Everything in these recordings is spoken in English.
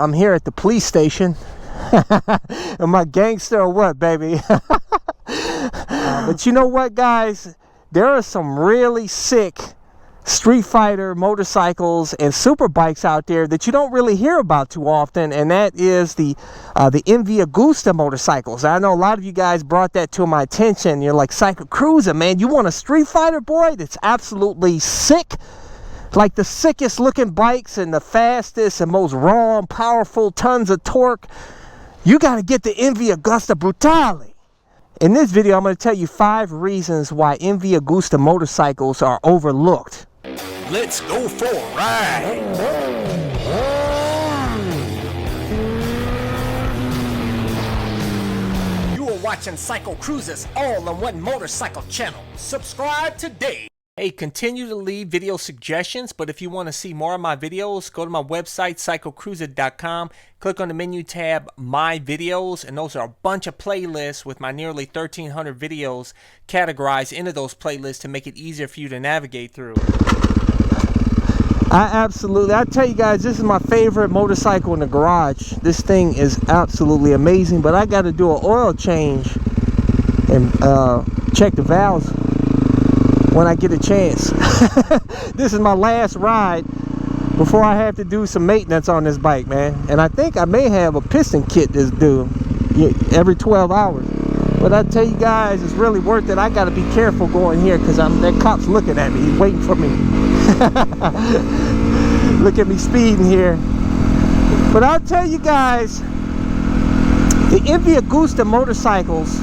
I'm here at the police station. Am I gangster or what, baby? But you know what, guys? There are some really sick Street Fighter motorcycles and super bikes out there that you don't really hear about too often, and that is the MV Agusta motorcycles. I know a lot of you guys brought that to my attention. You're like, Psycho Cruiser, man, you want a Street Fighter, boy? That's absolutely sick. Like the sickest looking bikes and the fastest and most raw and powerful, tons of torque. You got to get the MV Agusta Brutale. In this video, I'm going to tell you 5 reasons why MV Agusta motorcycles are overlooked. Let's go for a ride. You are watching Psycho Cruiser's all-in-one motorcycle channel. Subscribe today. Hey, continue to leave video suggestions, but if you want to see more of my videos, go to my website, psychocruiser.com, click on the menu tab, My Videos, and those are a bunch of playlists with my nearly 1,300 videos categorized into those playlists to make it easier for you to navigate through. I tell you guys, this is my favorite motorcycle in the garage. This thing is absolutely amazing, but I got to do an oil change and check the valves when I get a chance. This is my last ride before I have to do some maintenance on this bike, man. And I think I may have a piston kit that's due every 12 hours. But I tell you guys, it's really worth it. I got to be careful going here because that cop's looking at me. He's waiting for me. Look at me speeding here. But I'll tell you guys, the MV Agusta motorcycles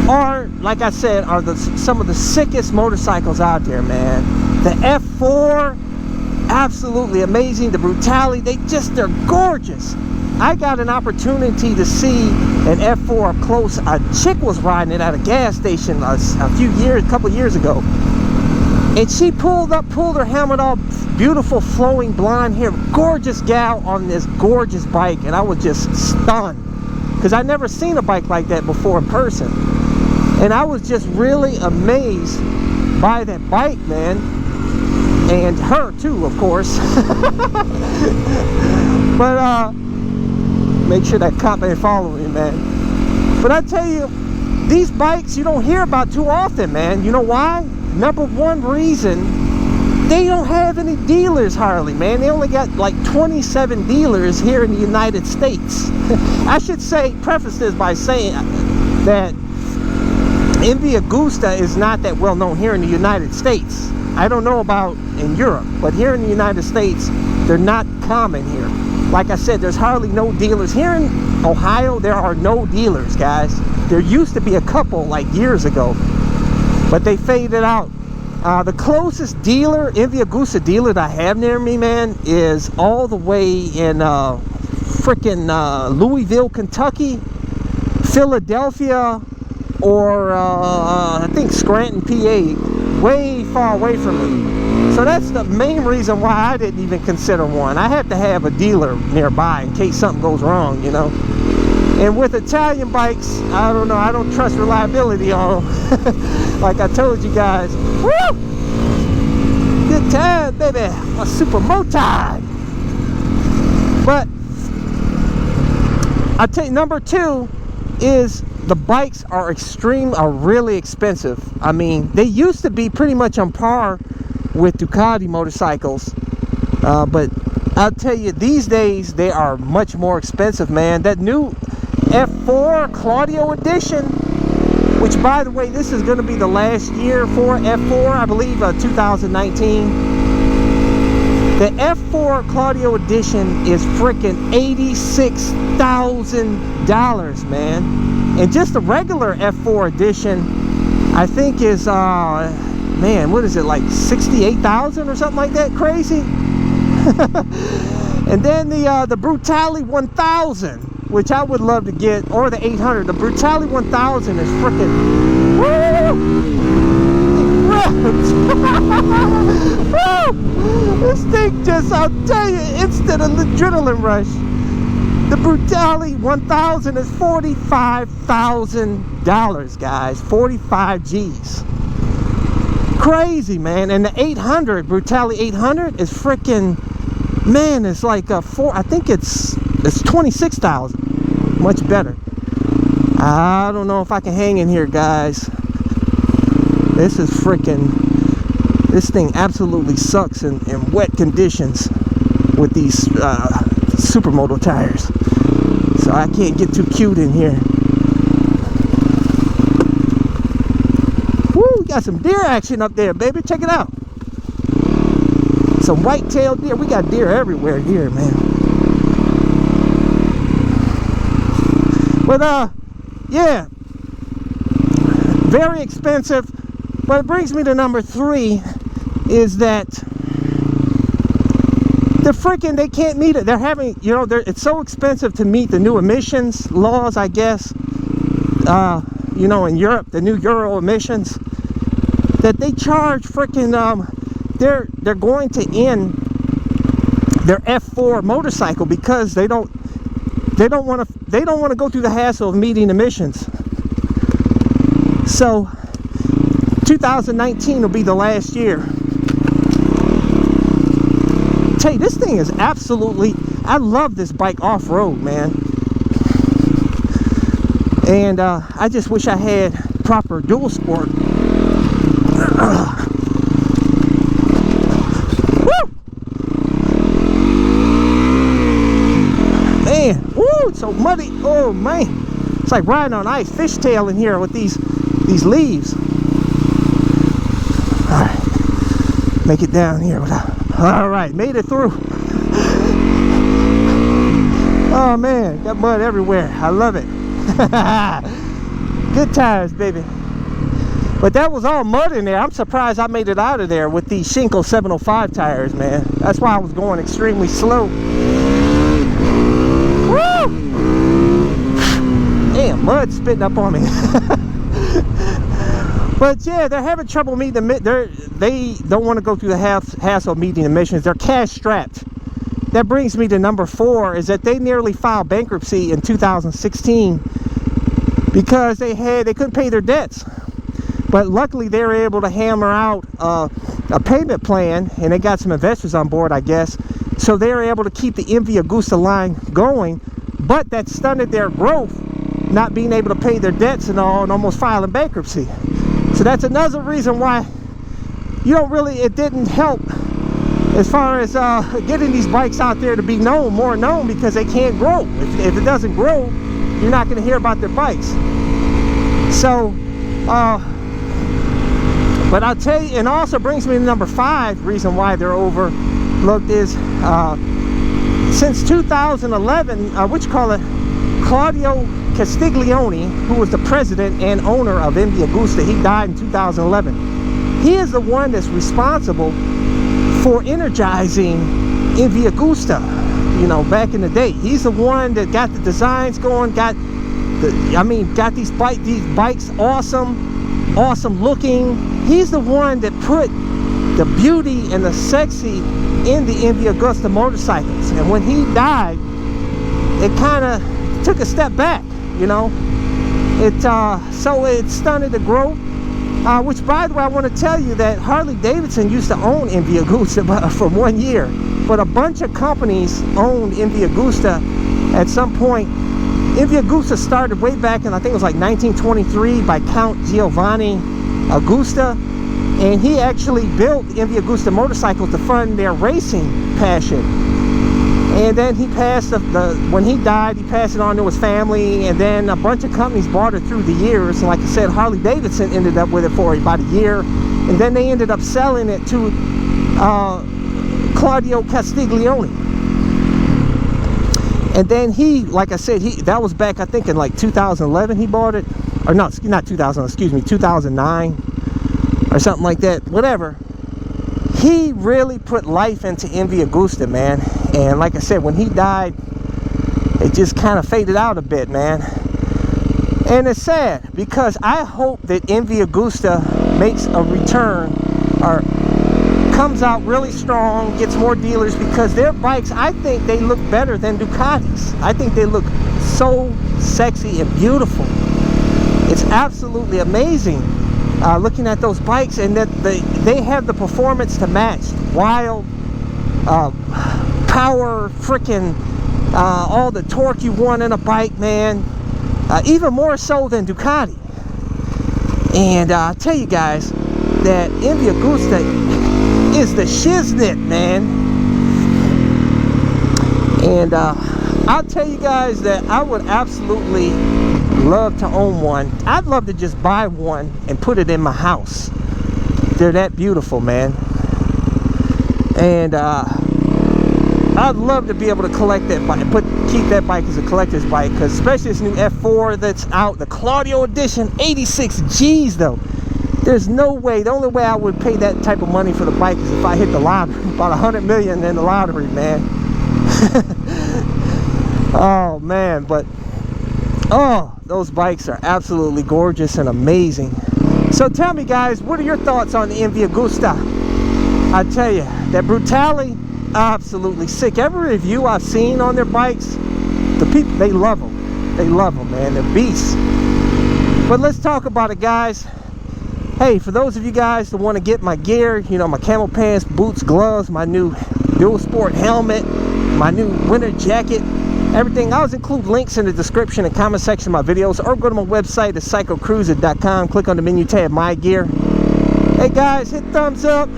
are, like I said, are some of the sickest motorcycles out there, man. The F4, absolutely amazing. The Brutale, they're gorgeous. I got an opportunity to see an F4 up close. A chick was riding it at a gas station a couple years ago. And she pulled her helmet off, beautiful flowing blonde hair, gorgeous gal on this gorgeous bike. And I was just stunned because I'd never seen a bike like that before in person. And I was just really amazed by that bike, man. And her too, of course. But make sure that cop ain't following me, man. But I tell you, these bikes you don't hear about too often, man. You know why? Number one reason, they don't have any dealers hardly, man. They only got like 27 dealers here in the United States. I should preface this by saying that MV Agusta is not that well known here in the United States. I don't know about in Europe, but here in the United States, they're not common here. Like I said, there's hardly no dealers. Here in Ohio, there are no dealers, guys. There used to be a couple like years ago, but they faded out. The closest dealer, MV Agusta dealer that I have near me, man, is all the way in frickin' Louisville, Kentucky, Philadelphia, or I think Scranton, PA, way far away from me. So that's the main reason why I didn't even consider one. I had to have a dealer nearby in case something goes wrong, you know. And with Italian bikes, I don't know, I don't trust reliability on them. Like I told you guys. Woo! Good time, baby. A super motard. But I tell you, number 2 is the bikes are really expensive. I mean, they used to be pretty much on par with Ducati motorcycles, but I'll tell you, these days they are much more expensive, man. That new F4 Claudio edition, which by the way, this is going to be the last year for F4, I believe 2019. The F4 Claudio edition is freaking $86,000, man. And just the regular F4 edition, I think is man, what is it, like 68,000 or something like that? Crazy. And then the Brutale 1000, which I would love to get, or the 800. The Brutale 1000 is freaking woo! This thing just, I'll tell you, instant adrenaline rush. The Brutale 1000 is $45,000, guys. 45 G's. Crazy, man. And the 800, Brutale 800 is freaking Man, it's like I think it's 26,000. Much better. I don't know if I can hang in here, guys. This is freaking, this thing absolutely sucks in wet conditions with these supermoto tires. So I can't get too cute in here. Woo, we got some deer action up there, baby. Check it out. Some white-tailed deer. We got deer everywhere here, man. But yeah, very expensive. But it brings me to number 3, is that the freaking, they can't meet it. They're having, you know, it's so expensive to meet the new emissions laws, I guess. You know, in Europe, the new Euro emissions, that they charge freaking. They're going to end their F4 motorcycle because they don't want to go through the hassle of meeting emissions. So 2019 will be the last year. Tell you, this thing is absolutely, I love this bike off-road, man. And I just wish I had proper dual sport. Man, woo, it's so muddy. Oh man, it's like riding on ice, fishtail in here with these leaves. All right, make it down here. All right, made it through. Oh man, got mud everywhere. I love it. Good times, baby. But that was all mud in there. I'm surprised I made it out of there with these Shinko 705 tires, man. That's why I was going extremely slow. Woo! Damn, mud spitting up on me. But yeah, they're having trouble meeting they don't want to go through the hassle of meeting emissions. They're cash strapped. That brings me to number 4, is that they nearly filed bankruptcy in 2016 because they couldn't pay their debts. But luckily they were able to hammer out a payment plan, and they got some investors on board, I guess. So they were able to keep the MV Agusta line going, but that stunted their growth, not being able to pay their debts and all, and almost filing bankruptcy. So that's another reason why it didn't help as far as getting these bikes out there to be more known, because they can't grow. If it doesn't grow, you're not going to hear about their bikes. So but I'll tell you, and also brings me to number 5, reason why they're overlooked is since 2011, Claudio Castiglione, who was the president and owner of MV Agusta, he died in 2011. He is the one that's responsible for energizing MV Agusta, you know, back in the day. He's the one that got the designs going, got these bikes awesome looking. He's the one that put the beauty and the sexy in the MV Agusta motorcycles. And when he died, it kind of took a step back, you know. So it stunted the growth. Which, by the way, I want to tell you that Harley Davidson used to own MV Agusta for 1 year, but a bunch of companies owned MV Agusta at some point. MV Agusta started way back in, I think it was like 1923, by Count Giovanni Agusta, and he actually built MV Agusta motorcycles to fund their racing passion. And then he passed when he died, he passed it on to his family, and then a bunch of companies bought it through the years. And like I said, Harley Davidson ended up with it for about a year, and then they ended up selling it to Claudio Castiglione. And then he, like I said, that was back, I think, in like 2011 he bought it, or no, not 2000, excuse me, 2009 or something like that, whatever. He really put life into MV Agusta, man. And like I said, when he died, it just kind of faded out a bit, man. And it's sad, because I hope that MV Agusta makes a return, or comes out really strong, gets more dealers, because their bikes, I think they look better than Ducatis. I think they look so sexy and beautiful. It's absolutely amazing looking at those bikes, and that they have the performance to match wild power, freaking all the torque you want in a bike, man. Even more so than Ducati. And I tell you guys that MV Agusta is the shiznit, man. And I'll tell you guys that I would absolutely love to own one. I'd love to just buy one and put it in my house. They're that beautiful, man. And I'd love to be able to collect that bike, keep that bike as a collector's bike, because especially this new F4 that's out, the Claudio edition, 86 G's though. There's no way, the only way I would pay that type of money for the bike is if I hit the lottery, about 100 million in the lottery, man. Oh man, but oh, those bikes are absolutely gorgeous and amazing. So tell me guys, what are your thoughts on the MV Agusta? I tell you, that Brutale, absolutely sick. Every review I've seen on their bikes, the people, they love them. They love them, man. They're beasts. But let's talk about it, guys. Hey, for those of you guys that want to get my gear, you know, my camel pants, boots, gloves, my new Dual Sport helmet, my new winter jacket, everything, I'll include links in the description and comment section of my videos, or go to my website at psychocruiser.com, click on the menu tab, My Gear. Hey guys, hit thumbs up.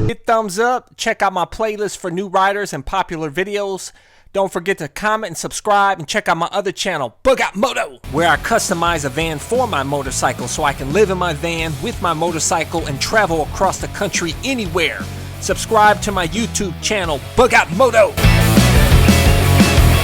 Hit thumbs up. Check out my playlist for new riders and popular videos. Don't forget to comment and subscribe, and check out my other channel, Bug Out Moto, where I customize a van for my motorcycle so I can live in my van with my motorcycle and travel across the country anywhere. Subscribe to my YouTube channel, Bug Out Moto.